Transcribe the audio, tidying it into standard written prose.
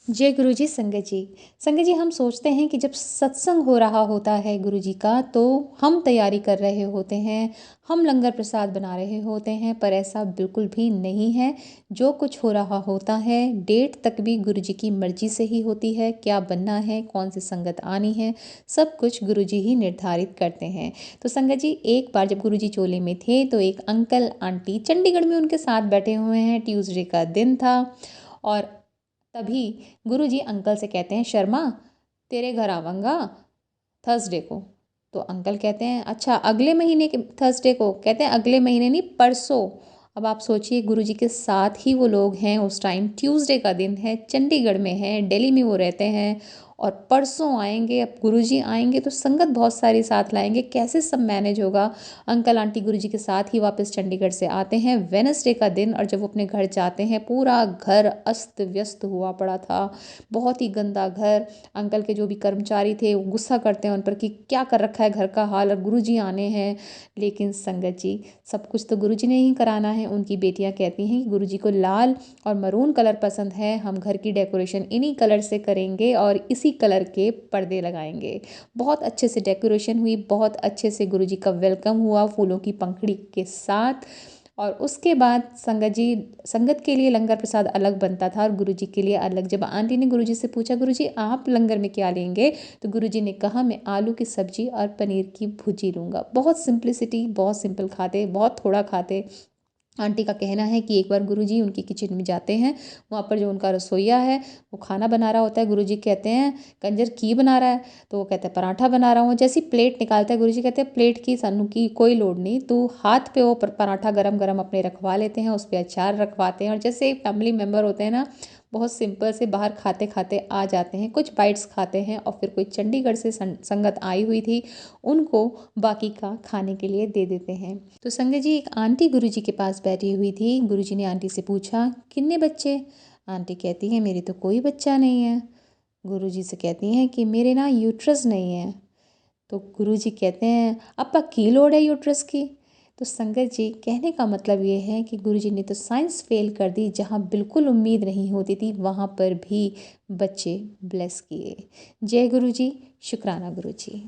जय गुरु जी। संगत जी हम सोचते हैं कि जब सत्संग हो रहा होता है गुरु जी का, तो हम तैयारी कर रहे होते हैं, हम लंगर प्रसाद बना रहे होते हैं, पर ऐसा बिल्कुल भी नहीं है। जो कुछ हो रहा होता है डेट तक भी गुरु जी की मर्जी से ही होती है। क्या बनना है, कौन सी संगत आनी है, सब कुछ गुरु जी ही निर्धारित करते हैं। तो संगत जी, एक बार जब गुरु जी चोले में थे तो एक अंकल आंटी चंडीगढ़ में उनके साथ बैठे हुए हैं। ट्यूसडे का दिन था और तभी गुरुजी अंकल से कहते हैं, शर्मा तेरे घर आवांगा थर्सडे को। तो अंकल कहते हैं, अच्छा अगले महीने के थर्सडे को? कहते हैं अगले महीने नहीं, परसों। अब आप सोचिए, गुरुजी के साथ ही वो लोग हैं, उस टाइम ट्यूसडे का दिन है, चंडीगढ़ में है, दिल्ली में वो रहते हैं, और परसों आएंगे। अब गुरुजी आएंगे तो संगत बहुत सारी साथ लाएंगे, कैसे सब मैनेज होगा। अंकल आंटी गुरुजी के साथ ही वापस चंडीगढ़ से आते हैं वेनसडे का दिन, और जब वो अपने घर जाते हैं पूरा घर अस्त व्यस्त हुआ पड़ा था, बहुत ही गंदा घर। अंकल के जो भी कर्मचारी थे वो गुस्सा करते हैं उन पर कि क्या कर रखा है घर का हाल, और गुरुजी आने हैं। लेकिन संगत जी, सब कुछ तो गुरुजी ने ही कराना है। उनकी बेटियां कहती हैं कि गुरुजी को लाल और मरून कलर पसंद है, हम घर की डेकोरेशन इन्हीं कलर से करेंगे और इसी कलर के पर्दे लगाएंगे। बहुत अच्छे से डेकोरेशन हुई, बहुत अच्छे से गुरुजी का वेलकम हुआ फूलों की पंखड़ी के साथ। और उसके बाद संगत के लिए लंगर प्रसाद अलग बनता था और गुरुजी के लिए अलग। जब आंटी ने गुरुजी से पूछा, गुरुजी आप लंगर में क्या लेंगे, तो गुरुजी ने कहा, मैं आलू की सब्जी और पनीर की भुजी लूँगा। बहुत सिंप्लिसिटी, बहुत सिंपल खाते, बहुत थोड़ा खाते। आंटी का कहना है कि एक बार गुरुजी उनकी किचन में जाते हैं, वहाँ पर जो उनका रसोइया है वो खाना बना रहा होता है। गुरुजी कहते हैं, कंजर की बना रहा है? तो वो कहता है, पराठा बना रहा हूँ। जैसी प्लेट निकालता है, गुरुजी कहते हैं, प्लेट की सानू की कोई लोड नहीं, तो हाथ पे वो पराठा गरम गरम अपने रखवा लेते हैं, उस पर अचार रखवाते हैं, और जैसे फैमिली मेम्बर होते हैं ना, बहुत सिंपल से बाहर खाते खाते आ जाते हैं, कुछ बाइट्स खाते हैं, और फिर कोई चंडीगढ़ से संगत आई हुई थी, उनको बाकी का खाने के लिए दे देते हैं। तो संगत जी, एक आंटी गुरुजी के पास बैठी हुई थी। गुरुजी ने आंटी से पूछा, कितने बच्चे? आंटी कहती है, मेरे तो कोई बच्चा नहीं है। गुरुजी से कहती हैं कि मेरे ना यूट्रस नहीं है। तो गुरुजी कहते हैं, अपा की लोड़ है यूट्रस की? तो संगत जी, कहने का मतलब ये है कि गुरुजी ने तो साइंस फेल कर दी, जहाँ बिल्कुल उम्मीद नहीं होती थी वहाँ पर भी बच्चे ब्लेस किए। जय गुरुजी, शुक्राना गुरुजी।